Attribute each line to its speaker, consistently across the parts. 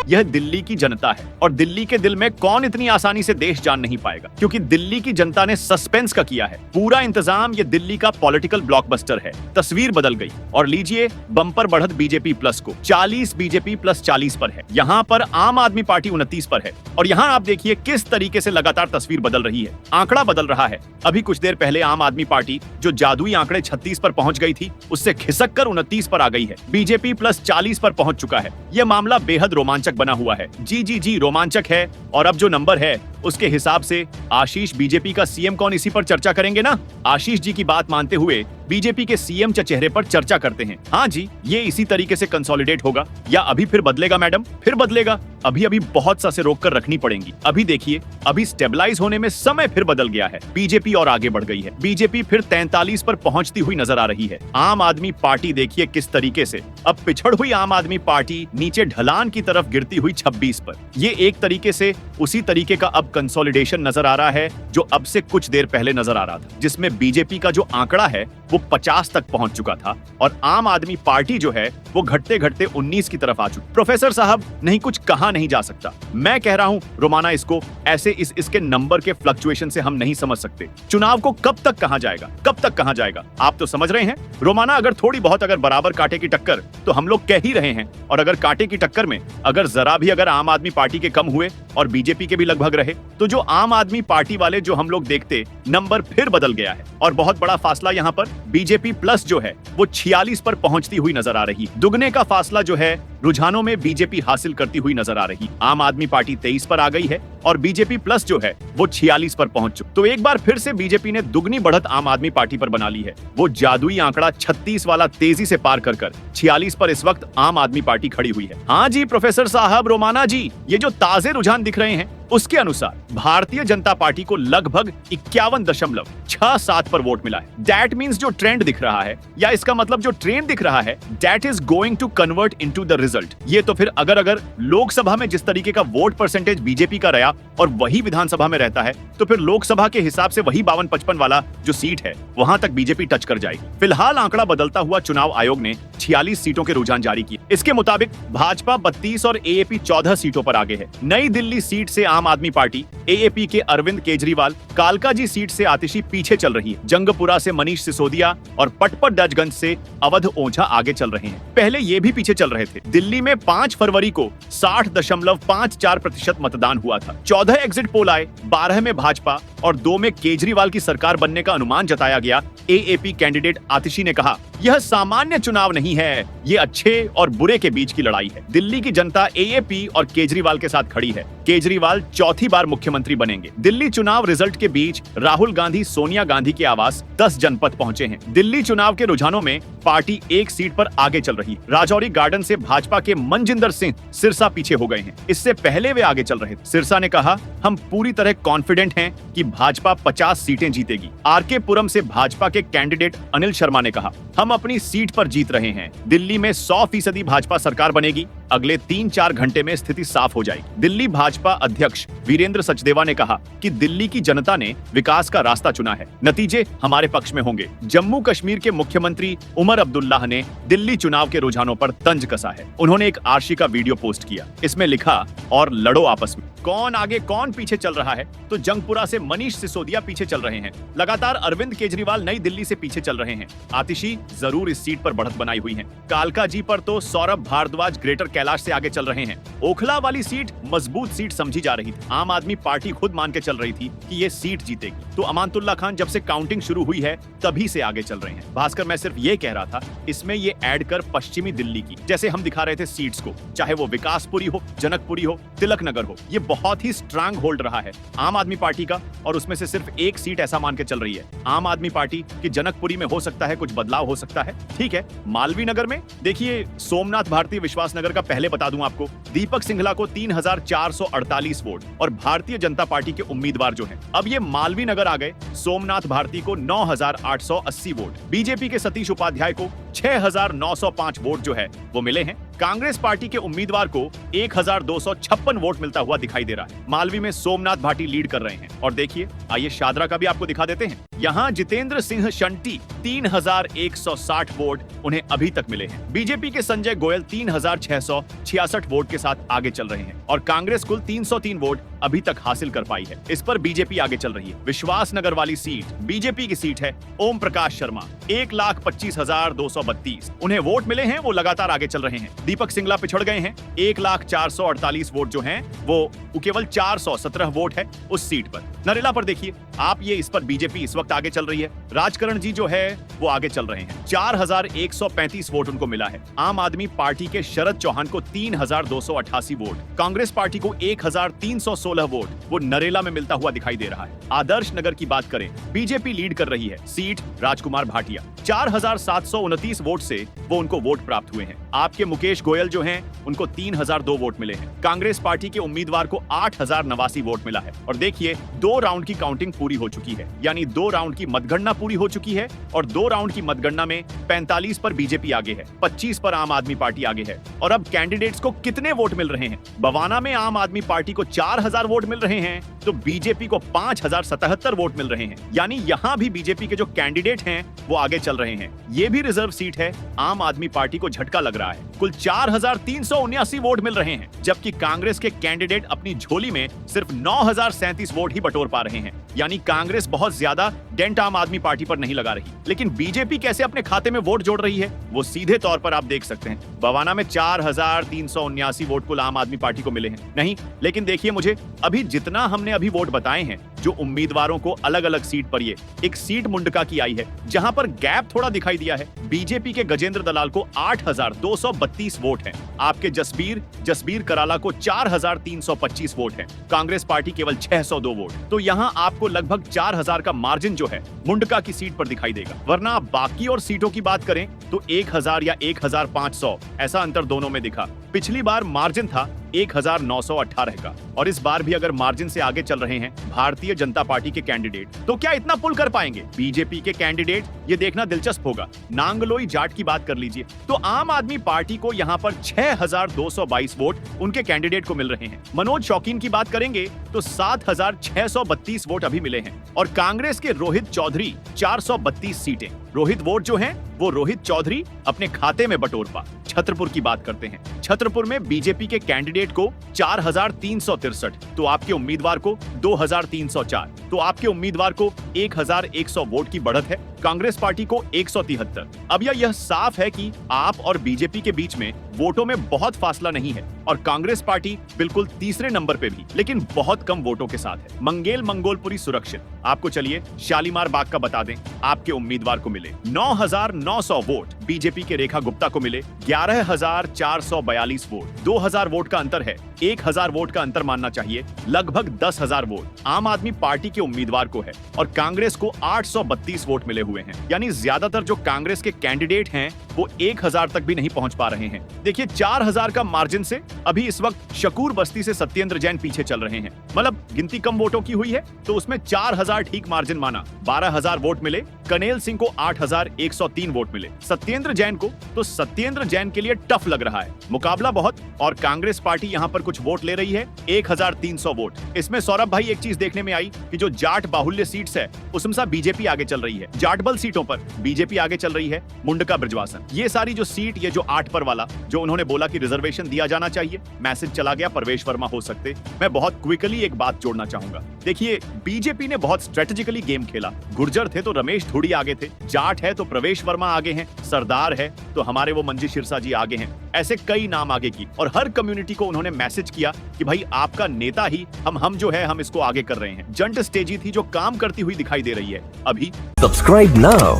Speaker 1: यह दिल्ली की जनता है। और दिल्ली के दिल में कौन इतनी आसानी से देश जान नहीं पाएगा, क्योंकि दिल्ली की जनता ने सस्पेंस का किया है पूरा इंतजाम। ये दिल्ली का पॉलिटिकल ब्लॉकबस्टर है। तस्वीर बदल गई और लीजिए बम्पर बढ़त बीजेपी प्लस को 40 बीजेपी प्लस 40 पर है। यहाँ पर आम आदमी पार्टी 29 पर है। और यहाँ आप देखिए किस तरीके से लगातार तस्वीर बदल रही है, आंकड़ा बदल रहा है। अभी कुछ देर पहले आम आदमी पार्टी जो जादुई आंकड़े 36 पर पहुंच गई थी, उससे खिसक कर 29 पर आ गई है। बीजेपी प्लस 40 पर पहुंच चुका है। यह मामला बेहद रोमांचक बना हुआ है। जी रोमांचक है। और अब जो नंबर है उसके हिसाब से आशीष बीजेपी का सीएम कौन, इसी पर चर्चा करेंगे ना। आशीष जी की बात मानते हुए बीजेपी के सीएम चेहरे पर चर्चा करते हैं। हाँ जी, ये इसी तरीके से कंसोलिडेट होगा या अभी फिर बदलेगा मैडम? फिर बदलेगा। अभी बहुत सा से रोक कर रखनी पड़ेंगी। अभी देखिए, अभी स्टेबलाइज होने में समय फिर बदल गया है। बीजेपी और आगे बढ़ गई है। बीजेपी फिर 43 पर पहुंचती हुई नजर आ रही है। आम आदमी पार्टी देखिए किस तरीके से अब पिछड़ हुई आम आदमी पार्टी नीचे ढलान की तरफ गिरती हुई 26 पर। ये एक तरीके से उसी तरीके का अब कंसोलिडेशन नजर आ रहा है जो अब से कुछ देर पहले नजर आ रहा था, जिसमें बीजेपी का जो आंकड़ा है वो 50 तक पहुंच चुका था और आम आदमी पार्टी जो है वो घटते घटते 19 की तरफ आ चुकी। प्रोफेसर साहब, नहीं कुछ कहा नहीं जा सकता। मैं कह रहा हूं रोमाना, इसको ऐसे इसके नंबर के फ्लक्चुएशन से हम नहीं समझ सकते। चुनाव को कब तक कहा जाएगा, कब तक कहा जाएगा, आप तो समझ रहे हैं रोमाना। अगर थोड़ी बहुत अगर बराबर कांटे की टक्कर तो हम लोग कह ही रहे हैं, और अगर कांटे की टक्कर में अगर जरा भी अगर आम आदमी पार्टी के कम हुए और बीजेपी के भी लगभग रहे, तो जो आम आदमी पार्टी वाले जो हम लोग देखते, नंबर फिर बदल गया है। और बहुत बड़ा फासला यहाँ पर बीजेपी प्लस जो है वो 46 पर पहुंचती हुई नजर आ रही। दुगने का फासला जो है रुझानों में बीजेपी हासिल करती हुई नजर आ रही। आम आदमी पार्टी 23 पर आ गई है और बीजेपी प्लस जो है वो 46 पर पहुंच चुकी। तो एक बार फिर से बीजेपी ने दुगनी बढ़त आम आदमी पार्टी पर बना ली है। वो जादुई आंकड़ा 36 वाला तेजी से पार कर 46 पर इस वक्त आम आदमी पार्टी खड़ी हुई है। हाँ जी प्रोफेसर साहब, रोमाना जी, ये जो ताजे रुझान दिख रहे हैं उसके अनुसार भारतीय जनता पार्टी को लगभग 51.67 पर वोट मिला है। दैट मींस जो ट्रेंड दिख रहा है, या इसका मतलब जो ट्रेंड दिख रहा है, that is going to convert into the result. ये तो फिर अगर लोकसभा में जिस तरीके का वोट परसेंटेज बीजेपी का रहा और वही विधानसभा में रहता है, तो फिर लोकसभा के हिसाब से वही 52-55 वाला जो सीट है वहां तक बीजेपी टच कर जाएगी। फिलहाल आंकड़ा बदलता हुआ चुनाव आयोग ने 46 सीटों के रुझान जारी किए। इसके मुताबिक भाजपा 32 और एएपी 14 सीटों पर आगे है। नई दिल्ली सीट से आम आदमी पार्टी, एएपी के अरविंद केजरीवाल, कालकाजी सीट से आतिशी पीछे चल रही है। जंगपुरा से मनीष सिसोदिया और पटपड़गंज से अवध ओझा आगे चल रहे हैं। पहले ये भी पीछे चल रहे थे। दिल्ली में 5 फरवरी को 60.54% मतदान हुआ था। 14 एग्जिट पोल आए, 12 में भाजपा और 2 में केजरीवाल की सरकार बनने का अनुमान जताया गया। एएपी कैंडिडेट आतिशी ने कहा, यह सामान्य चुनाव नहीं है, ये अच्छे और बुरे के बीच की लड़ाई है। दिल्ली की जनता एएपी और केजरीवाल के साथ खड़ी है। केजरीवाल चौथी बार मुख्यमंत्री बनेंगे। दिल्ली चुनाव रिजल्ट के बीच राहुल गांधी सोनिया गांधी के आवास 10 जनपद पहुंचे हैं। दिल्ली चुनाव के रुझानों में पार्टी एक सीट पर आगे चल रही है। राजौरी गार्डन से भाजपा के मनजिंदर सिंह सिरसा पीछे हो गए हैं। इससे पहले वे आगे चल रहे थे। सिरसा ने कहा, हम पूरी तरह कॉन्फिडेंट हैं कि भाजपा 50 सीटें जीतेगी। आरके पुरम से भाजपा के कैंडिडेट अनिल शर्मा ने कहा, हम अपनी सीट पर जीत रहे हैं। दिल्ली में 100% भाजपा सरकार बनेगी। अगले 3-4 घंटे में स्थिति साफ हो जाएगी। दिल्ली भाजपा अध्यक्ष वीरेंद्र सचदेवा ने कहा कि दिल्ली की जनता ने विकास का रास्ता चुना है, नतीजे हमारे पक्ष में होंगे। जम्मू कश्मीर के मुख्यमंत्री उमर अब्दुल्लाह ने दिल्ली चुनाव के रुझानों पर तंज कसा है। उन्होंने एक आरसी का वीडियो पोस्ट किया। इसमें लिखा, और लड़ो आपस में, कौन आगे कौन पीछे चल रहा है। तो जंगपुरा से मनीष सिसोदिया पीछे चल रहे हैं। लगातार अरविंद केजरीवाल नई दिल्ली से पीछे चल रहे हैं। आतिशी जरूर इस सीट पर बढ़त बनाई हुई है। कालकाजी पर तो सौरभ भारद्वाज ग्रेटर कैलाश से आगे चल रहे हैं। ओखला वाली सीट मजबूत सीट समझी जा रही थी। आम आदमी पार्टी खुद मान के चल रही थी कि ये सीट जीतेगी। तो अमानतुल्लाह खान जब से काउंटिंग शुरू हुई है तभी से आगे चल रहे हैं। भास्कर, मैं सिर्फ ये कह रहा था, इसमें ये ऐड कर पश्चिमी दिल्ली की, जैसे हम दिखा रहे थे सीट्स को, चाहे वो विकासपुरी हो, जनकपुरी हो, तिलक नगर हो, ये बहुत ही स्ट्रांग होल्ड रहा है आम आदमी पार्टी का। और उसमें से सिर्फ एक सीट ऐसा मान के चल रही है आम आदमी पार्टी की, जनकपुरी में हो सकता है कुछ बदलाव हो सकता है, ठीक है। मालवीय नगर में देखिए, सोमनाथ भारती विश्वास नगर का पहले बता दूं आपको, दीपक सिंघला को 3448 वोट और भारतीय जनता पार्टी के उम्मीदवार जो हैं, अब ये मालवीय नगर आ गए। सोमनाथ भारती को 9880 वोट, बीजेपी के सतीश उपाध्याय को 6905 वोट जो है वो मिले हैं। कांग्रेस पार्टी के उम्मीदवार को 1256 वोट मिलता हुआ दिखाई दे रहा है। मालवी में सोमनाथ भाटी लीड कर रहे हैं। और देखिए, आइए शादरा का भी आपको दिखा देते हैं। यहाँ जितेंद्र सिंह शंटी 3160 वोट उन्हें अभी तक मिले हैं। बीजेपी के संजय गोयल 3666 वोट के साथ आगे चल रहे हैं और कांग्रेस कुल 303 वोट अभी तक हासिल कर पाई है। इस पर बीजेपी आगे चल रही है। विश्वास नगर वाली सीट बीजेपी की सीट है। ओम प्रकाश शर्मा 1,25,232 उन्हें वोट मिले हैं, वो लगातार आगे चल रहे हैं। दीपक सिंगला पिछड़ गए हैं। 1,04,48 वोट जो हैं वो केवल 417 वोट है उस सीट पर। नरेला पर देखिए आप, ये इस पर बीजेपी इस वक्त आगे चल रही है। राजकरण जी जो है वो आगे चल रहे हैं। 4,135 वोट उनको मिला है। आम आदमी पार्टी के शरद चौहान को 3,288 वोट, कांग्रेस पार्टी को 1,316 वोट वो नरेला में मिलता हुआ दिखाई दे रहा है। आदर्श नगर की बात करें, बीजेपी लीड कर रही है। सीट राजकुमार भाटिया 4,729 वोट से वो उनको वोट प्राप्त हुए हैं। आपके मुकेश गोयल जो हैं उनको 3,002 वोट मिले हैं। कांग्रेस पार्टी के उम्मीदवार को 8,089 वोट मिला है। और देखिए 2 राउंड की काउंटिंग पूरी हो चुकी है, यानी 2 राउंड की मतगणना पूरी हो चुकी है और 2 राउंड की मतगणना में 45 पर बीजेपी आगे है, 25 पर आम आदमी पार्टी आगे है। और अब कैंडिडेट्स को कितने वोट मिल रहे हैं? बवाना में आम आदमी पार्टी को 4,000 वोट मिल रहे हैं तो बीजेपी को 5,077 वोट मिल रहे हैं, यानी यहाँ भी बीजेपी के जो कैंडिडेट हैं वो आगे चल रहे हैं। ये भी रिजर्व सीट है। आम आदमी पार्टी को झटका लग रहा है। कुल 4,379 वोट मिल रहे हैं, जबकि कांग्रेस के कैंडिडेट अपनी झोली में सिर्फ 9,037 वोट ही बटोर पा रहे हैं। यानी कांग्रेस बहुत ज्यादा डेंट आम आदमी पार्टी पर नहीं लगा रही। लेकिन बीजेपी कैसे अपने खाते में वोट जोड़ रही है वो सीधे तौर पर आप देख सकते हैं। बवाना में 4,379 वोट कुल आम आदमी पार्टी को मिले हैं। नहीं, लेकिन देखिए मुझे अभी जितना हमने अभी वोट बताए हैं जो उम्मीदवारों को अलग अलग सीट पर, ये एक सीट मुंडका की आई है जहां पर गैप थोड़ा दिखाई दिया है। बीजेपी के गजेंद्र दलाल को 8,232 वोट हैं। आपके जसबीर कराला को 4,325 वोट हैं। कांग्रेस पार्टी केवल 602 वोट। तो यहां आपको लगभग 4,000 का मार्जिन जो है मुंडका की सीट पर दिखाई देगा। वरना आप बाकी और सीटों की बात करें तो 1,000 या 1,500 ऐसा अंतर दोनों में दिखा। पिछली बार मार्जिन था 1,918 का और इस बार भी अगर मार्जिन से आगे चल रहे हैं भारतीय जनता पार्टी के कैंडिडेट, तो क्या इतना पुल कर पाएंगे बीजेपी के कैंडिडेट? ये देखना दिलचस्प होगा। नांगलोई जाट की बात कर लीजिए तो आम आदमी पार्टी को यहाँ पर 6,222 वोट उनके कैंडिडेट को मिल रहे हैं। मनोज शौकीन की बात करेंगे तो 7,632 वोट अभी मिले हैं। और कांग्रेस के रोहित चौधरी 432 सीटें। रोहित वोट जो हैं वो रोहित चौधरी अपने खाते में बटोर पा। छतरपुर की बात करते हैं। छतरपुर में बीजेपी के कैंडिडेट को 4,363 तो आपके उम्मीदवार को 2,304 तो आपके उम्मीदवार को 1,100 वोट की बढ़त है। कांग्रेस पार्टी को 173। अब यह साफ है कि आप और बीजेपी के बीच में वोटों में बहुत फासला नहीं है और कांग्रेस पार्टी बिल्कुल तीसरे नंबर पे भी, लेकिन बहुत कम वोटों के साथ है। मंगेल मंगोलपुरी सुरक्षित। आपको चलिए शालीमार बाग का बता दें। आपके उम्मीदवार को मिले 9,900 वोट, बीजेपी के रेखा गुप्ता को मिले 11,442 वोट। 2,000 वोट का अंतर है। 1,000 वोट का अंतर मानना चाहिए। लगभग 10,000 वोट आम आदमी पार्टी के उम्मीदवार को है और कांग्रेस को 832 वोट मिले हुए हैं। यानी ज्यादातर जो कांग्रेस के कैंडिडेट हैं वो 1,000 तक भी नहीं पहुंच पा रहे हैं। देखिए 4,000 का मार्जिन से अभी इस वक्त शकूर बस्ती से सत्येंद्र जैन पीछे चल रहे हैं। मतलब गिनती कम वोटों की हुई है तो उसमें 4,000 ठीक मार्जिन माना। 12,000 वोट मिले। कनेल सिंह को 8,103 वोट मिले। सत्येंद्र जैन को, तो सत्येंद्र जैन के लिए टफ लग रहा है। मुकाबला बहुत और कांग्रेस पार्टी यहाँ पर कुछ वोट ले रही है 1,300 वोट। इसमें सौरभ भाई एक चीज देखने में आई कि जो जाट बाहुल्य सीट्स है उसमें सा बीजेपी आगे चल रही है। जाट बल सीटों पर बीजेपी आगे चल रही है। मुंडका ब्रजवासन, ये सारी जो सीट, ये जो 8 पर वाला जो उन्होंने बोला कि रिजर्वेशन दिया जाना चाहिए, मैसेज चला गया परवेश वर्मा हो सकते। मैं बहुत क्विकली एक बात जोड़ना चाहूंगा। देखिए बीजेपी ने बहुत स्ट्रेटेजिकली गेम खेला। गुर्जर थे तो रमेश धुड़ी आगे थे, जाट है तो प्रवेश वर्मा आगे हैं, सरदार है तो हमारे वो मंजी सिरसा जी आगे हैं। ऐसे कई नाम आगे की और हर कम्युनिटी को उन्होंने मैसेज किया कि भाई आपका नेता ही हम जो है हम इसको आगे कर रहे हैं। जंट स्टेजी थी जो काम करती हुई दिखाई दे रही है अभी।
Speaker 2: Subscribe now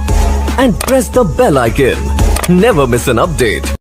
Speaker 2: and press the bell icon. Never miss an update.